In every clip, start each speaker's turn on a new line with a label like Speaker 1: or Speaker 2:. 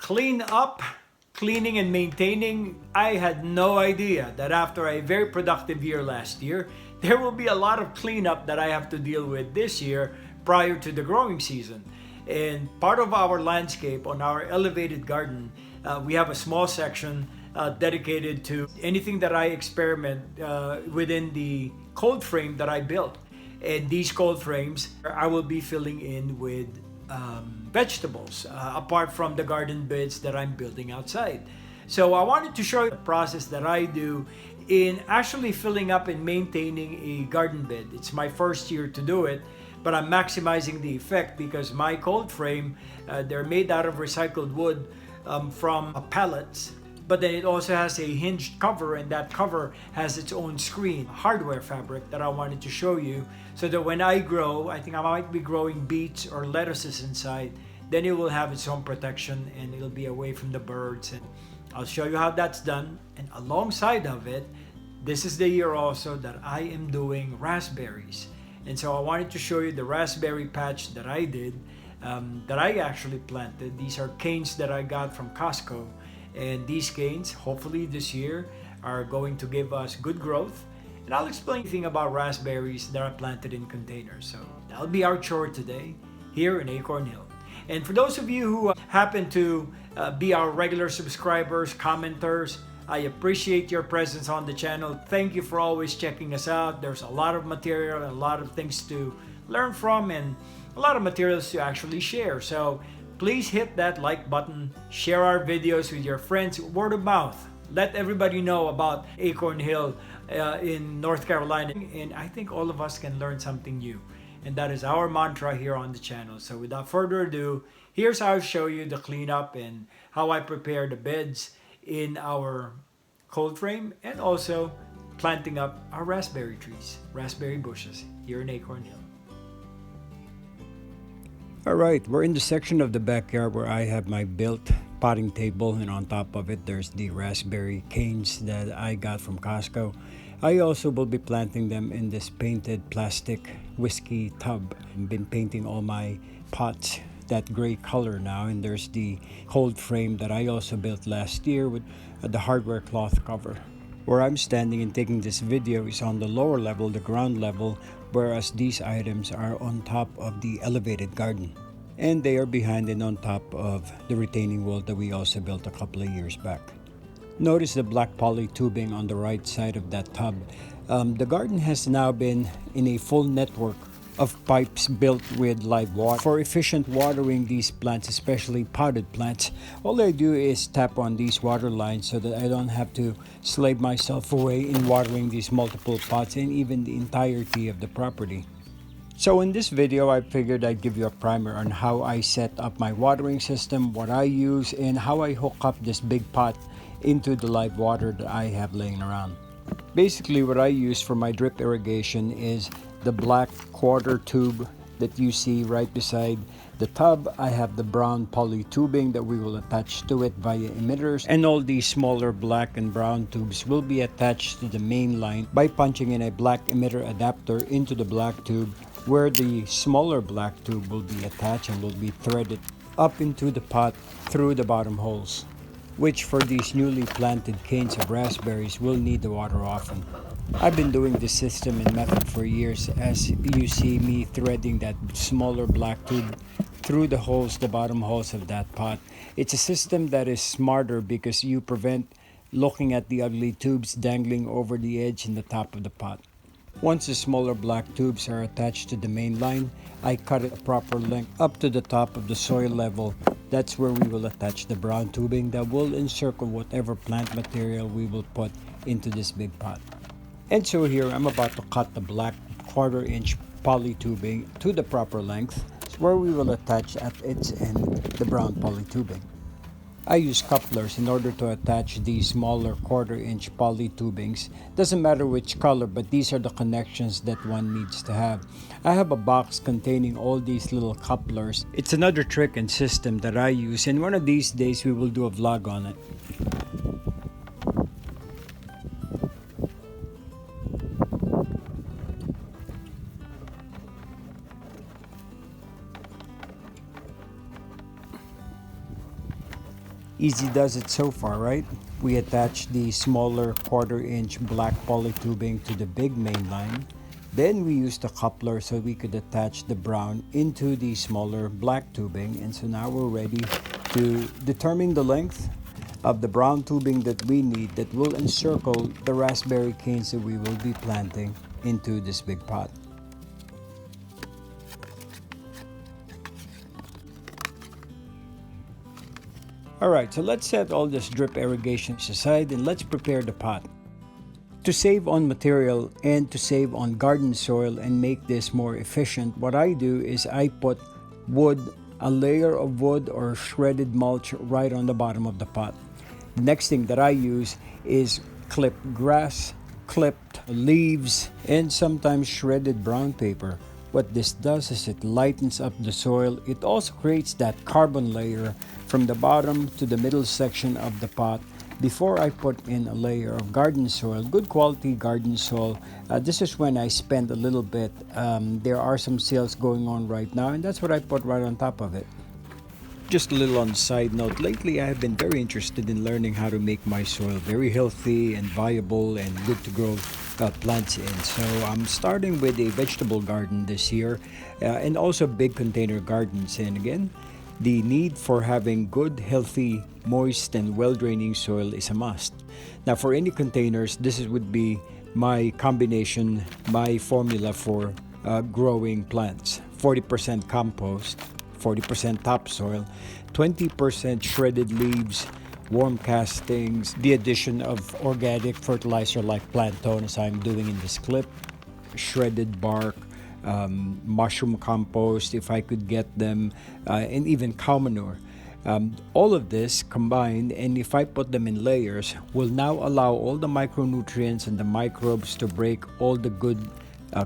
Speaker 1: Clean up, cleaning and maintaining. I had no idea that after a very productive year last year, there will be a lot of cleanup that I have to deal with this year prior to the growing season. And part of our landscape on our elevated garden, we have a small section dedicated to anything that I experiment within the cold frame that I built. And these cold frames, I will be filling in with vegetables, apart from the garden beds that I'm building outside. So I wanted to show you the process that I do in actually filling up and maintaining a garden bed. It's my first year to do it, but I'm maximizing the effect because my cold frame, they're made out of recycled wood from pallets, but then it also has a hinged cover, and that cover has its own screen, hardware fabric that I wanted to show you, so that when I grow, I think I might be growing beets or lettuces inside, then it will have its own protection and it'll be away from the birds. And I'll show you how that's done. And alongside of it, this is the year also that I am doing raspberries. And so I wanted to show you the raspberry patch that I did, that I actually planted. These are canes that I got from Costco. And these canes, hopefully this year, are going to give us good growth. And I'll explain anything about raspberries that are planted in containers. So that'll be our chore today here in Acorn Hill. And for those of you who happen to be our regular subscribers, commenters, I appreciate your presence on the channel. Thank you for always checking us out. There's a lot of material, a lot of things to learn from, and a lot of materials to actually share. So please hit that like button, share our videos with your friends, word of mouth. Let everybody know about Acorn Hill in North Carolina. And I think all of us can learn something new. And that is our mantra here on the channel. So without further ado, here's how I show you the cleanup and how I prepare the beds in our cold frame, and also planting up our raspberry trees, raspberry bushes here in Acorn Hill.
Speaker 2: Alright, we're in the section of the backyard where I have my built potting table, and on top of it there's the raspberry canes that I got from Costco. I also will be planting them in this painted plastic whiskey tub. I've been painting all my pots that gray color now, and there's the cold frame that I also built last year with the hardware cloth cover. Where I'm standing and taking this video is on the lower level, the ground level, whereas these items are on top of the elevated garden. And they are behind and on top of the retaining wall that we also built a couple of years back. Notice the black poly tubing on the right side of that tub. The garden has now been in a full network of pipes built with live water. For efficient watering these plants, especially potted plants, all I do is tap on these water lines so that I don't have to slave myself away in watering these multiple pots and even the entirety of the property. So in this video, I figured I'd give you a primer on how I set up my watering system, what I use, and how I hook up this big pot into the live water that I have laying around. Basically, what I use for my drip irrigation is the black quarter tube that you see right beside the tub. I have the brown poly tubing that we will attach to it via emitters, and all these smaller black and brown tubes will be attached to the main line by punching in a black emitter adapter into the black tube, where the smaller black tube will be attached and will be threaded up into the pot through the bottom holes, which for these newly planted canes of raspberries will need the water often. I've been doing this system and method for years, as you see me threading that smaller black tube through the holes, the bottom holes of that pot. It's a system that is smarter because you prevent looking at the ugly tubes dangling over the edge in the top of the pot. Once the smaller black tubes are attached to the main line, I cut it a proper length up to the top of the soil level. That's where we will attach the brown tubing that will encircle whatever plant material we will put into this big pot. And so here I'm about to cut the black 1/4 inch poly tubing to the proper length, where we will attach at its end the brown poly tubing. I use couplers in order to attach these smaller 1/4 inch poly tubings. Doesn't matter which color, but these are the connections that one needs to have. I have a box containing all these little couplers. It's another trick and system that I use, and one of these days we will do a vlog on it. Easy does it so far, right? We attach the smaller 1/4-inch black poly tubing to the big main line. Then we used a coupler so we could attach the brown into the smaller black tubing. And so now we're ready to determine the length of the brown tubing that we need that will encircle the raspberry canes that we will be planting into this big pot. Alright, so let's set all this drip irrigation aside and let's prepare the pot. To save on material and to save on garden soil and make this more efficient, what I do is I put wood, a layer of wood or shredded mulch right on the bottom of the pot. The next thing that I use is clipped grass, clipped leaves, and sometimes shredded brown paper. What this does is it lightens up the soil. It also creates that carbon layer from the bottom to the middle section of the pot before I put in a layer of garden soil, good quality garden soil. This is when I spend a little bit. There are some sales going on right now, and that's what I put right on top of it. Just a little on the side note, lately I have been very interested in learning how to make my soil very healthy and viable and good to grow plants in. So I'm starting with a vegetable garden this year and also big container gardens. And again, the need for having good, healthy, moist, and well-draining soil is a must. Now for any containers, this would be my combination, my formula for growing plants. 40% compost, 40% topsoil, 20% shredded leaves, warm castings, the addition of organic fertilizer like planktone as I'm doing in this clip, shredded bark, mushroom compost if I could get them, and even cow manure. All of this combined, and if I put them in layers, will now allow all the micronutrients and the microbes to break all the good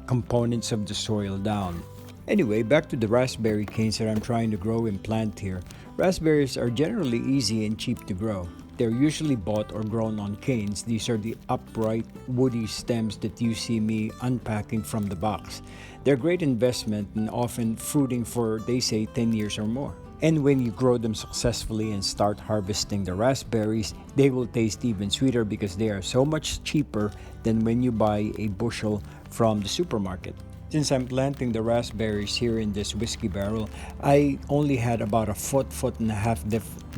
Speaker 2: components of the soil down. Anyway, back to the raspberry canes that I'm trying to grow and plant here. Raspberries are generally easy and cheap to grow. They're usually bought or grown on canes. These are the upright, woody stems that you see me unpacking from the box. They're a great investment and often fruiting for, they say, 10 years or more. And when you grow them successfully and start harvesting the raspberries, they will taste even sweeter because they are so much cheaper than when you buy a bushel from the supermarket. Since I'm planting the raspberries here in this whiskey barrel, I only had about a foot and a half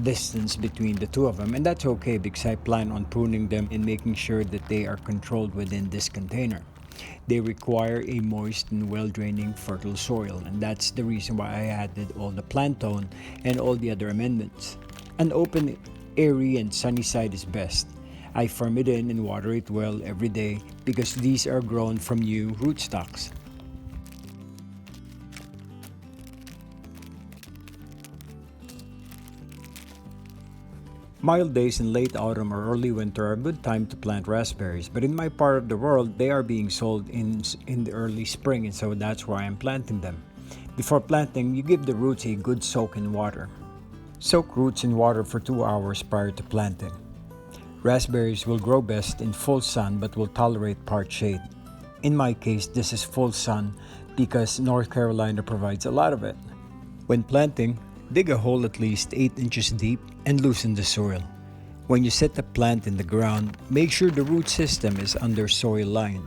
Speaker 2: distance between the two of them. And that's okay because I plan on pruning them and making sure that they are controlled within this container. They require a moist and well-draining fertile soil, and that's the reason why I added all the planktone and all the other amendments. An open, airy, and sunny side is best. I farm it in and water it well every day because these are grown from new rootstocks. Mild days in late autumn or early winter are a good time to plant raspberries, but in my part of the world, they are being sold in the early spring, and so that's why I'm planting them. Before planting, you give the roots a good soak in water. Soak roots in water for 2 hours prior to planting. Raspberries will grow best in full sun but will tolerate part shade. In my case, this is full sun because North Carolina provides a lot of it. When planting, dig a hole at least 8 inches deep and loosen the soil. When you set the plant in the ground, make sure the root system is under soil line.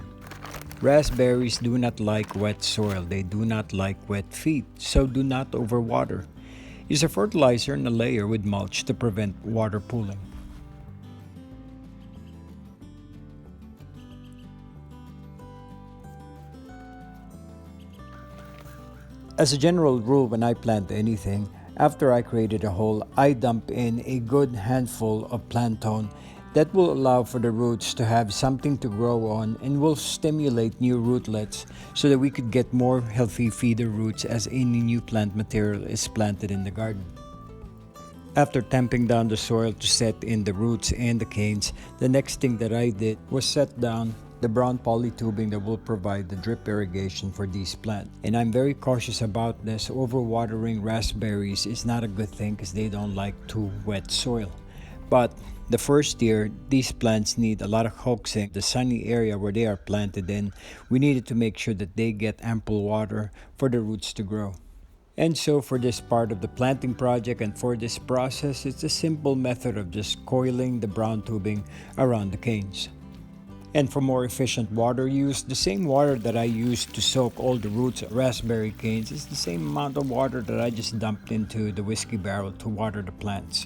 Speaker 2: Raspberries do not like wet soil. They do not like wet feet, so do not overwater. Use a fertilizer and a layer with mulch to prevent water pooling. As a general rule, when I plant anything, after I created a hole, I dump in a good handful of planktone that will allow for the roots to have something to grow on and will stimulate new rootlets so that we could get more healthy feeder roots as any new plant material is planted in the garden. After tamping down the soil to set in the roots and the canes, the next thing that I did was set down the brown poly tubing that will provide the drip irrigation for these plants. And I'm very cautious about this. Overwatering raspberries is not a good thing because they don't like too wet soil. But the first year, these plants need a lot of coaxing. The sunny area where they are planted in, we needed to make sure that they get ample water for the roots to grow. And so for this part of the planting project and for this process, it's a simple method of just coiling the brown tubing around the canes. And for more efficient water use, the same water that I used to soak all the roots of raspberry canes is the same amount of water that I just dumped into the whiskey barrel to water the plants.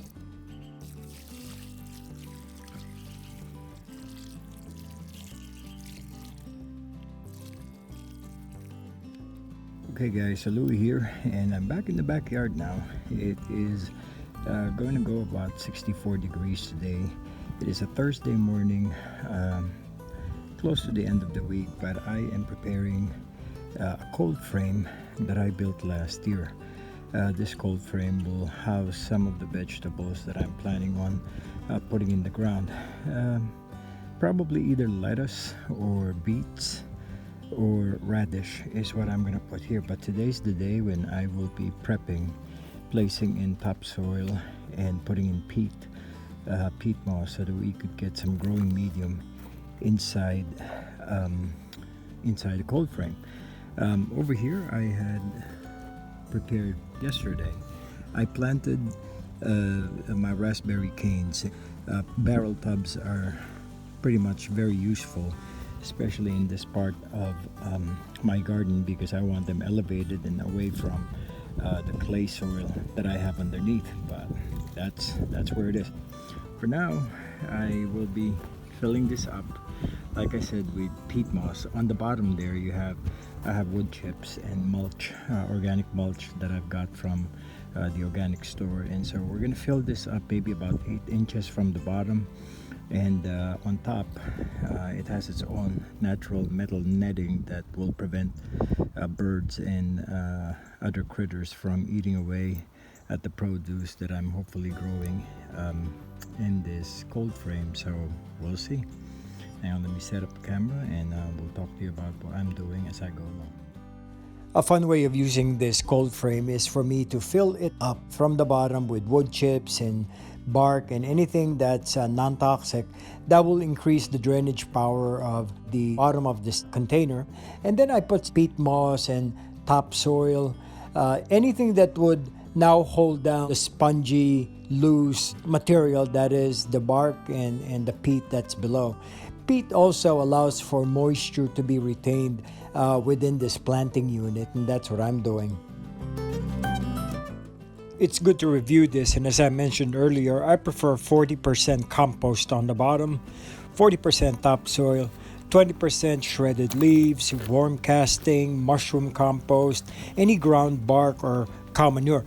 Speaker 2: Okay guys, so Louis here, and I'm back in the backyard now. It is going to go about 64 degrees today. It is a Thursday morning, close to the end of the week, but I am preparing a cold frame that I built last year. This cold frame will house some of the vegetables that I'm planning on putting in the ground. Probably either lettuce or beets or radish is what I'm gonna put here, but today's the day when I will be prepping, placing in topsoil and putting in peat moss so that we could get some growing medium inside the cold frame. Over here I had prepared yesterday. I planted my raspberry canes. Barrel tubs are pretty much very useful, especially in this part of my garden, because I want them elevated and away from the clay soil that I have underneath. But that's where it is. For now, I will be filling this up, like I said, with peat moss. On the bottom there I have wood chips and mulch, organic mulch that I've got from the organic store. And so we're gonna fill this up maybe about 8 inches from the bottom, and on top it has its own natural metal netting that will prevent birds and other critters from eating away at the produce that I'm hopefully growing in this cold frame. So we'll see. Now let me set up the camera and we'll talk to you about what I'm doing as I go along. A fun way of using this cold frame is for me to fill it up from the bottom with wood chips and bark and anything that's non-toxic that will increase the drainage power of the bottom of this container. And then I put peat moss and topsoil, anything that would now hold down the spongy, loose material that is the bark and the peat that's below. Peat also allows for moisture to be retained within this planting unit, and that's what I'm doing. It's good to review this, and as I mentioned earlier, I prefer 40% compost on the bottom, 40% topsoil, 20% shredded leaves, worm casting, mushroom compost, any ground bark or cow manure.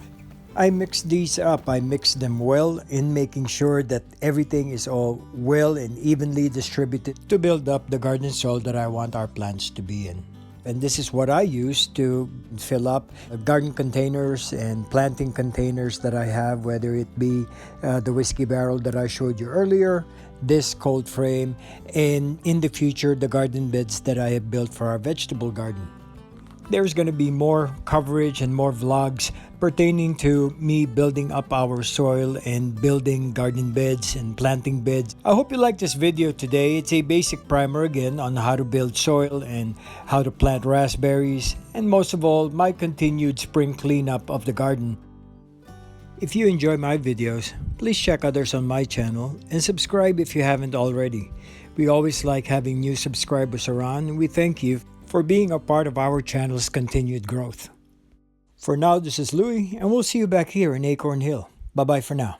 Speaker 2: I mix these up. I mix them well in making sure that everything is all well and evenly distributed to build up the garden soil that I want our plants to be in. And this is what I use to fill up garden containers and planting containers that I have, whether it be the whiskey barrel that I showed you earlier, this cold frame, and in the future the garden beds that I have built for our vegetable garden. There's going to be more coverage and more vlogs pertaining to me building up our soil and building garden beds and planting beds. I hope you liked this video today. It's a basic primer again on how to build soil and how to plant raspberries, and most of all, my continued spring cleanup of the garden. If you enjoy my videos, please check others on my channel and subscribe if you haven't already. We always like having new subscribers around, and we thank you for being a part of our channel's continued growth. For now, this is Louis, and we'll see you back here in Acorn Hill. Bye-bye for now.